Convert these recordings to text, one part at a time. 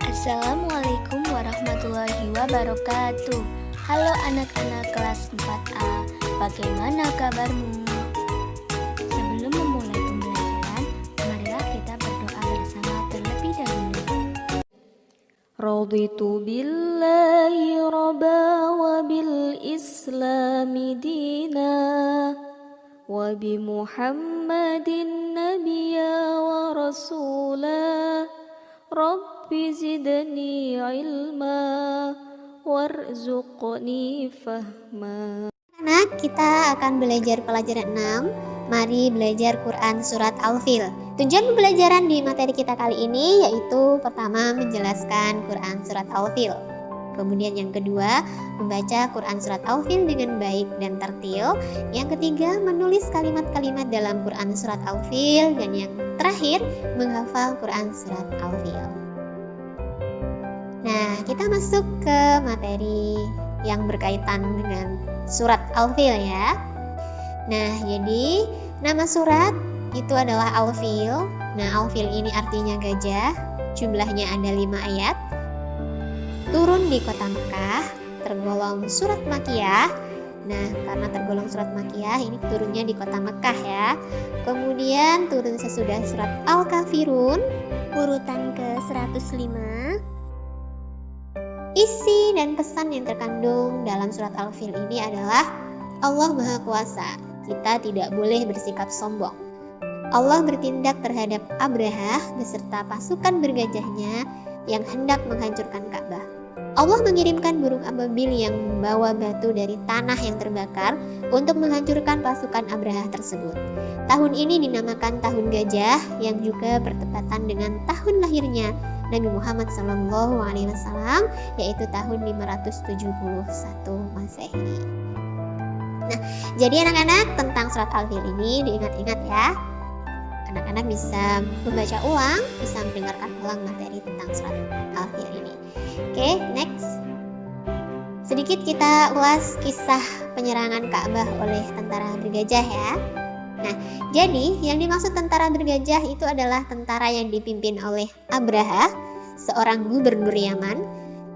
Assalamualaikum warahmatullahi wabarakatuh. Halo anak-anak kelas 4A, bagaimana kabarmu? Sebelum memulai pembelajaran, marilah kita berdoa bersama terlebih dahulu. Raditu billahi rabba wa bil islami dina wa bi Muhammadin nabiyya wa rasulah. Rabbi zidni ilma warzuqni fahma. Anak, kita akan belajar pelajaran 6. Mari belajar Quran Surat Al-Fil. Tujuan pembelajaran di materi kita kali ini yaitu pertama menjelaskan Quran Surat Al-Fil. Kemudian yang kedua, membaca Quran Surat Al-Fil dengan baik dan tertil. Yang ketiga, menulis kalimat-kalimat dalam Quran Surat Al-Fil. Dan yang terakhir, menghafal Quran Surat Al-Fil. Nah, kita masuk ke materi yang berkaitan dengan Surat Al-Fil ya. Nah, jadi nama surat itu adalah Al-Fil. Nah, Al-Fil ini artinya gajah. Jumlahnya ada 5 ayat. Turun di kota Mekah, tergolong surat Makkiyah. Nah, karena tergolong surat Makkiyah, ini turunnya di kota Mekah ya. Kemudian turun sesudah surat Al-Kafirun, urutan ke 105. Isi dan pesan yang terkandung dalam surat Al-Fil ini adalah Allah Maha Kuasa. Kita tidak boleh bersikap sombong. Allah bertindak terhadap Abrahah beserta pasukan bergajahnya yang hendak menghancurkan Ka'bah. Allah mengirimkan burung ababil yang membawa batu dari tanah yang terbakar untuk menghancurkan pasukan Abrahah tersebut. Tahun ini dinamakan Tahun Gajah yang juga bertepatan dengan tahun lahirnya Nabi Muhammad SAW, yaitu tahun 571 Masehi. Nah, jadi anak-anak tentang surat Al-Fil ini diingat-ingat ya. Anak-anak bisa membaca ulang, bisa mendengarkan ulang materi tentang surat Al-Fil ini. Oke, next. Sedikit kita ulas kisah penyerangan Ka'bah oleh tentara bergajah ya. Nah, jadi yang dimaksud tentara bergajah itu adalah tentara yang dipimpin oleh Abrahah, seorang gubernur Yaman.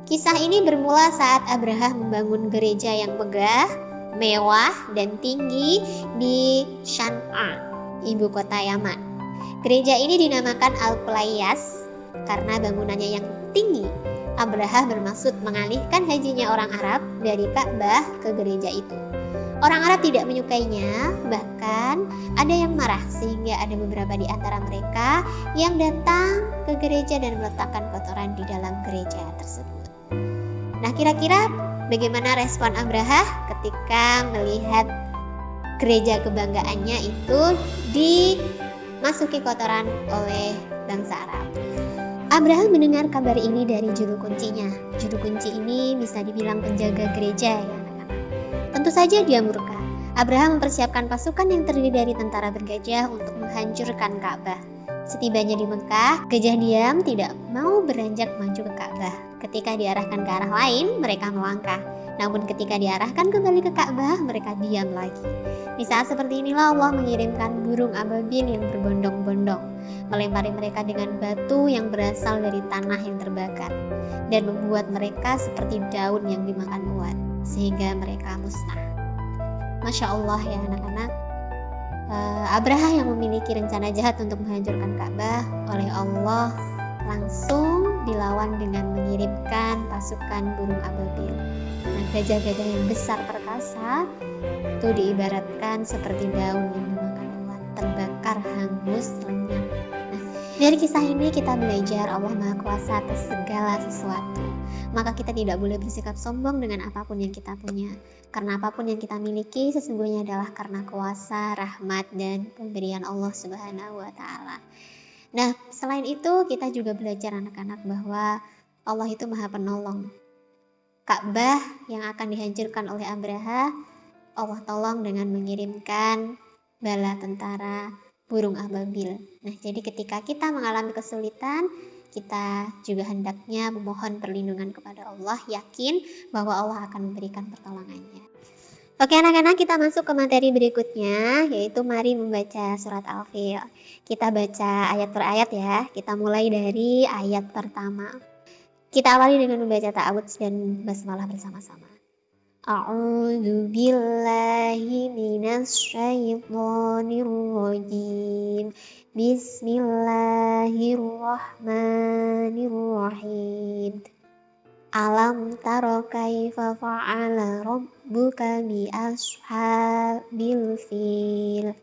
Kisah ini bermula saat Abrahah membangun gereja yang megah, mewah, dan tinggi di Shan'a, ibu kota Yaman. Gereja ini dinamakan Al-Qulayyas karena bangunannya yang tinggi. Abrahah bermaksud mengalihkan hajinya orang Arab dari Ka'bah ke gereja itu. Orang Arab tidak menyukainya, bahkan ada yang marah sehingga ada beberapa di antara mereka yang datang ke gereja dan meletakkan kotoran di dalam gereja tersebut. Nah, kira-kira bagaimana respon Abrahah ketika melihat gereja kebanggaannya itu dimasuki kotoran oleh bangsa Arab? Abraham mendengar kabar ini dari juru kuncinya. Juru kunci ini bisa dibilang penjaga gereja ya. Tentu saja dia murka. Abraham mempersiapkan pasukan yang terdiri dari tentara bergajah untuk menghancurkan Ka'bah. Setibanya di Mekah, gajah diam tidak mau beranjak maju ke Ka'bah. Ketika diarahkan ke arah lain, mereka melangkah. Namun ketika diarahkan kembali ke Ka'bah, mereka diam lagi. Di saat seperti inilah Allah mengirimkan burung ababil yang berbondong-bondong, melempari mereka dengan batu yang berasal dari tanah yang terbakar, dan membuat mereka seperti daun yang dimakan ulat, sehingga mereka musnah. Masya Allah ya anak-anak. Abrahah yang memiliki rencana jahat untuk menghancurkan Ka'bah oleh Allah langsung dilawan dengan mengirimkan pasukan burung ababil. Nah, gajah-gajah yang besar perkasa itu diibaratkan seperti daun yang dimakan ulat, terbakar, hangus, lenyap. Nah, dari kisah ini kita belajar Allah Maha Kuasa atas segala sesuatu. Maka kita tidak boleh bersikap sombong dengan apapun yang kita punya. Karena apapun yang kita miliki sesungguhnya adalah karena kuasa, rahmat, dan pemberian Allah Subhanahu wa Ta'ala. Nah, selain itu kita juga belajar anak-anak bahwa Allah itu Maha Penolong. Ka'bah yang akan dihancurkan oleh Abrahah, Allah tolong dengan mengirimkan bala tentara burung ababil. Nah, jadi ketika kita mengalami kesulitan, kita juga hendaknya memohon perlindungan kepada Allah, yakin bahwa Allah akan memberikan pertolongannya. Oke anak-anak, kita masuk ke materi berikutnya, yaitu mari membaca surat Al-Fil. Kita baca ayat per ayat ya. Kita mulai dari ayat pertama. Kita awali dengan membaca ta'awudz dan basmalah bersama-sama. A'udzu billahi minasyaitonir rajim. Bismillahirrahmanirrahim. Alam taro kaifa fa'ala rabbuka bi ashabil fil.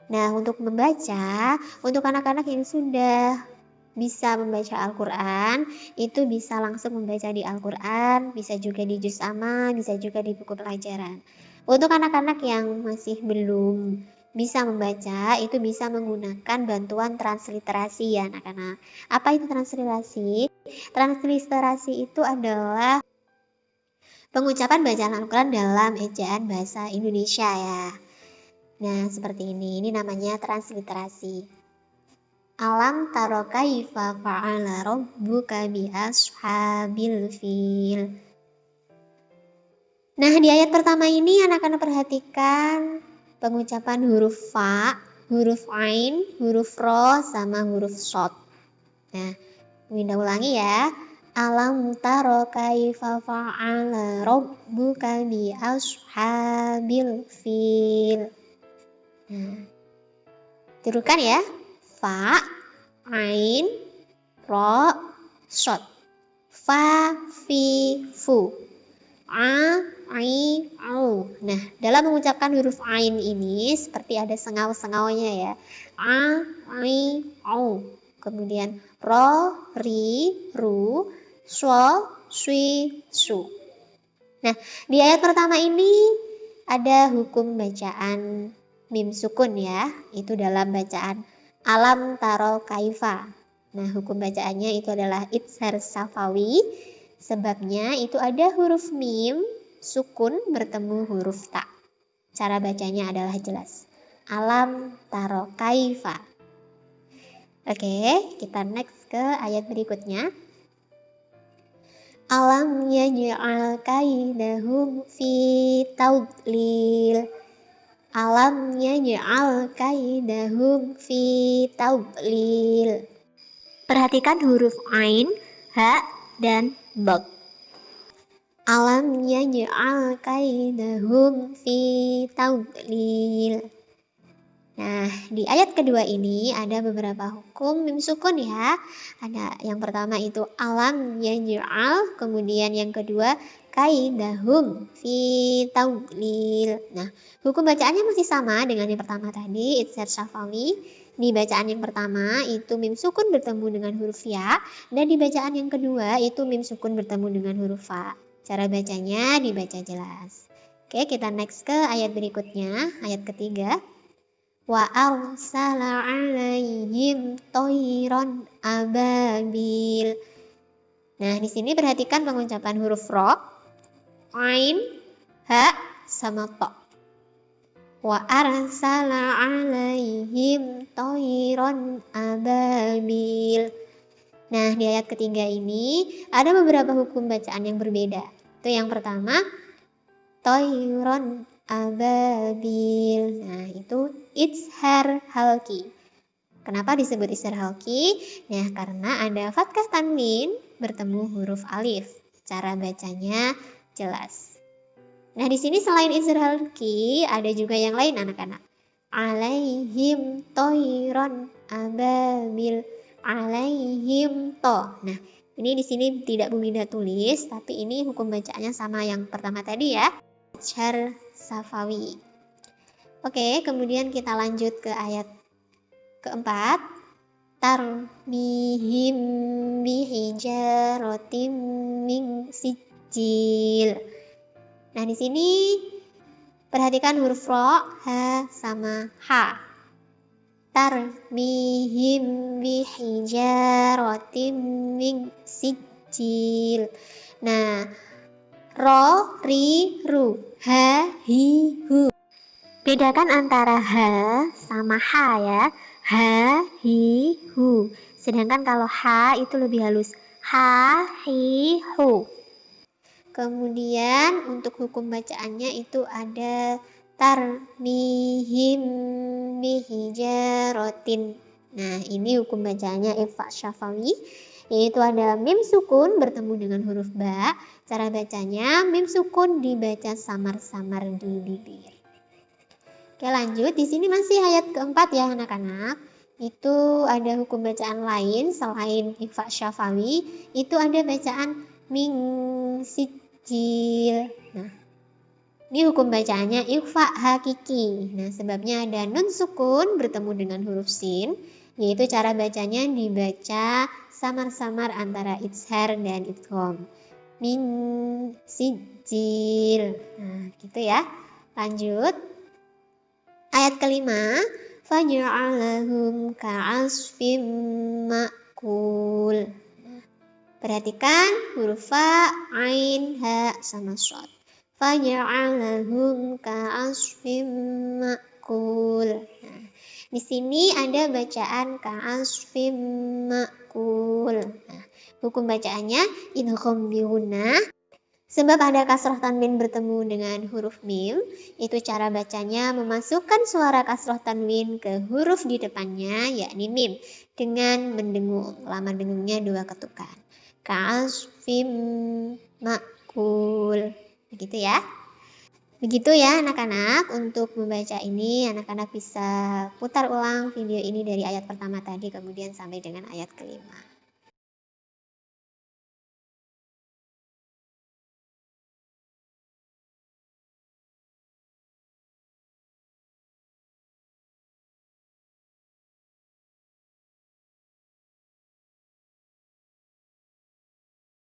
Nah, untuk membaca, untuk anak-anak yang sudah bisa membaca Al-Quran, itu bisa langsung membaca di Al-Quran, bisa juga di juz amma, bisa juga di buku pelajaran. Untuk anak-anak yang masih belum bisa membaca, itu bisa menggunakan bantuan transliterasi ya anak-anak. Apa itu transliterasi? Transliterasi itu adalah pengucapan bacaan Al-Quran dalam ejaan bahasa Indonesia ya. Nah, seperti ini namanya transliterasi. Alam taro kaifa fa'ala rabbuka bi ashabil fil. Nah, di ayat pertama ini anak-anak perhatikan pengucapan huruf fa, huruf ain, huruf ro, sama huruf shod. Nah, Winda ulangi ya. Alam taro kaifa fa'ala rabbuka bi ashabil fil. Nah, tirukan ya. Fa, ain, ro, shod. Fa, fi, fu. A, ai, au. Nah, dalam mengucapkan huruf ain ini seperti ada sengau-sengaunya ya. A, ai, au. Kemudian ro, ri, ru, swo, swi, su. Nah, di ayat pertama ini ada hukum bacaan mim sukun ya. Itu dalam bacaan alam taro kaifa. Nah, hukum bacaannya itu adalah izhar safawi. Sebabnya itu ada huruf mim sukun bertemu huruf ta. Cara bacanya adalah jelas. Alam taro kaifa. Oke, kita next ke ayat berikutnya. Alam yaj'al kaidahum fi tadlil. Alam yaj'al kaidahum fi tadlil. Perhatikan huruf ain, ha, dan bag. Alam yaj'al kaidahum fi tadlil. Nah, di ayat kedua ini ada beberapa hukum mim sukun ya. Ada yang pertama itu alam yaj'al, kemudian yang kedua kaidahum fi tadlil. Nah, hukum bacaannya masih sama dengan yang pertama tadi, izhar syafawi. Di bacaan yang pertama itu mim sukun bertemu dengan huruf ya, dan di bacaan yang kedua itu mim sukun bertemu dengan huruf fa. Cara bacanya dibaca jelas. Oke, kita next ke ayat berikutnya, ayat ketiga. Wa arsala 'alaihim thayran ababil. Nah, di sini perhatikan pengucapan huruf ro, ain, ha, sama to. Wa arsala 'alaihim thayran ababil. Nah, di ayat ketiga ini ada beberapa hukum bacaan yang berbeda. Itu yang pertama, thayran ababil. Nah, itu izhar halki. Kenapa disebut izhar halki? Nah, karena ada fathah tanwin bertemu huruf alif. Cara bacanya jelas. Nah, di sini selain izhar halki ada juga yang lain anak-anak. Alaihim thayran ababil. Alaihim to. Nah, ini di sini tidak Bu Winda tulis, tapi ini hukum bacaannya sama yang pertama tadi ya. Izhar safawi. Oke, kemudian kita lanjut ke ayat keempat. Tarmihim bihijaratim min sijil. Nah, di sini perhatikan huruf ro, ha, sama ha. Tarmihim bihijaratim min sijil. Nah, ro, ri, ru, ha, hi, hu. Bedakan antara ha sama ha ya. Ha, hi, hu. Sedangkan kalau ha itu lebih halus. Ha, hi, hu. Kemudian untuk hukum bacaannya itu ada tarmihim bihijaratin. Nah, ini hukum bacaannya ikhfa syafawi, yaitu ada mim sukun bertemu dengan huruf ba. Cara bacanya mim sukun dibaca samar-samar di bibir. Oke, lanjut. Di sini masih ayat keempat ya anak-anak. Itu ada hukum bacaan lain selain ikhfa syafawi, itu ada bacaan ming sijil. Nah, ini hukum bacaannya ikhfa hakiki. Nah, sebabnya ada nun sukun bertemu dengan huruf sin, yaitu cara bacanya dibaca samar-samar antara izhar dan idgham. Min sijil. Nah, gitu ya. Lanjut. Ayat kelima, faj'alahum ka'asfim ma'kul. Perhatikan huruf fa, ain, ha, sama shad. Faj'alahum ka'asfim ma'kul. Nah, di sini ada bacaan ka'asfim ma'kul. Nah, hukum bacaannya idgham bi gunnah. Sebab ada kasroh tanwin bertemu dengan huruf mim, itu cara bacanya memasukkan suara kasroh tanwin ke huruf di depannya, yakni mim, dengan mendengung. Lama dengungnya 2 ketukan. Ka'asfim ma'kul. Begitu ya. Begitu ya anak-anak, untuk membaca ini anak-anak bisa putar ulang video ini dari ayat pertama tadi kemudian sampai dengan ayat kelima.